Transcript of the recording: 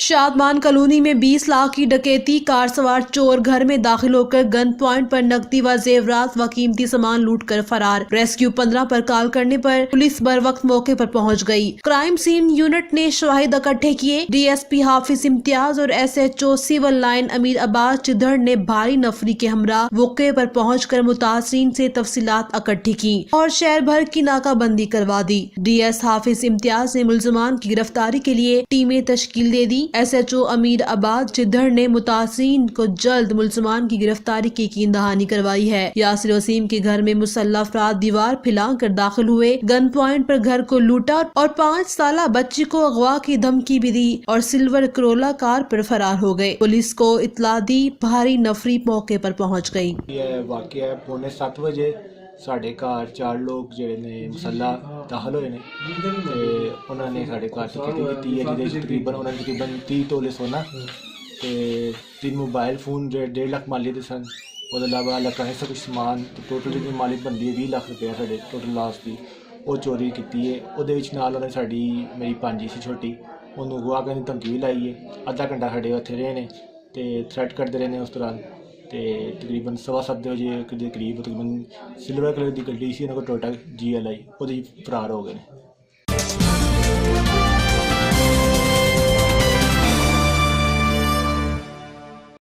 Shadman colony में 20 लाख की डकैती। कार सवार चोर घर में दाखिल होकर गन पॉइंट पर नकदी व जेवरात व कीमती सामान लूटकर फरार। रेस्क्यू 15 पर कॉल करने पर पुलिस बर वक्त मौके पर पहुंच गई। क्राइम सीन यूनिट ने शवाहिद इकट्ठे किए। डीएसपी हाफिज इम्तियाज और SHO सिविल लाइन अमीर अब्बास चिदड़ ने भारी नफरी के हमरा मौके पर पहुंचकर मुतासरीन से तफसीलात इकट्ठी की और शहर भर की नाकाबंदी करवा दी। DS हाफिज इम्तियाज ने मुलजमान की गिरफ्तारी के लिए टीमें तश्कील दे दी। SHO अमीर अब्बास चिदड़ ने मुतासरीन को जल्द मुलजमान की गिरफ्तारी की यकीन दहानी करवाई है। यासिर वसीम के घर में मुसल्लह अफराद दीवार फैलाकर दाखिल हुए, गन पॉइंट पर घर को लूटा और 5 साल बच्ची को अगवा की धमकी भी दी और सिल्वर करोला कार पर फरार हो गए। पुलिस को इत्तला दी, भारी नफरी मौके पर पहुंच गई। यह वाकया पौने 7 बजे साढ़े घर 4 लोग ਜਿਹੜੇ ਨੇ ਮੁਸੱਲਾ ਦਾਖਲ ਹੋਏ ਨੇ ਤੇ ਉਹਨਾਂ ਨੇ ਸਾਡੇ ਘਰ 'ਚ ਕੀਤੀ ਹੈ ਜਿਹਦੇ ਵਿੱਚ ਤਕਰੀਬਨ 30 ਤੋਲੇ ਸੋਨਾ ਤੇ 3 मोबाइल फ़ोन 1.5 ਲੱਖ ਮਾਲੀ ਦੇ ਸਨ। ਉਹਦੇ ਇਲਾਵਾ ਇਲੈਕਟ੍ਰੋਨਿਕਸ ਦਾ ਕੁਝ ਸਮਾਨ ਟੋਟਲ ਜਿਹੜੀ ਮਾਲੀ ਬਣਦੀ ਹੈ 20 ਲੱਖ ਰੁਪਏ ਸਾਡੇ ਟੋਟਲ ਲਾਸ ਦੀ ਉਹ ਚੋਰੀ ਕੀਤੀ ਹੈ। ਉਹਦੇ ਵਿੱਚ ਨਾਲ ਉਹਨੇ ਸਾਡੀ ਮੇਰੀ ਭਾਂਜੀ ਸੀ ਛੋਟੀ, ਉਹਨੂੰ ਅਗਵਾ ਕਰਨ ਦੀ ਧਮਕੀ ਵੀ ਲਾਈ ਹੈ। ਅੱਧਾ ਘੰਟਾ ਸਾਡੇ ਉੱਥੇ ਰਹੇ ਨੇ ਤੇ ਥ੍ਰੈਟ ਕਰਦੇ ਰਹੇ ਨੇ। ਉਸ ਦੌਰਾਨ ਤੇ ਤਕਰੀਬਨ 7:15 ਵਜੇ ਦੇ ਕਰੀਬ ਤਕਰੀਬਨ ਸਿਲਵਰ ਕਲਰ ਦੀ ਗੱਡੀ ਸੀ ਉਹਨਾਂ ਕੋਲ ਟੋਟਾ GLI, ਉਹਦੇ ਫਰਾਰ ਹੋ ਗਏ ਨੇ।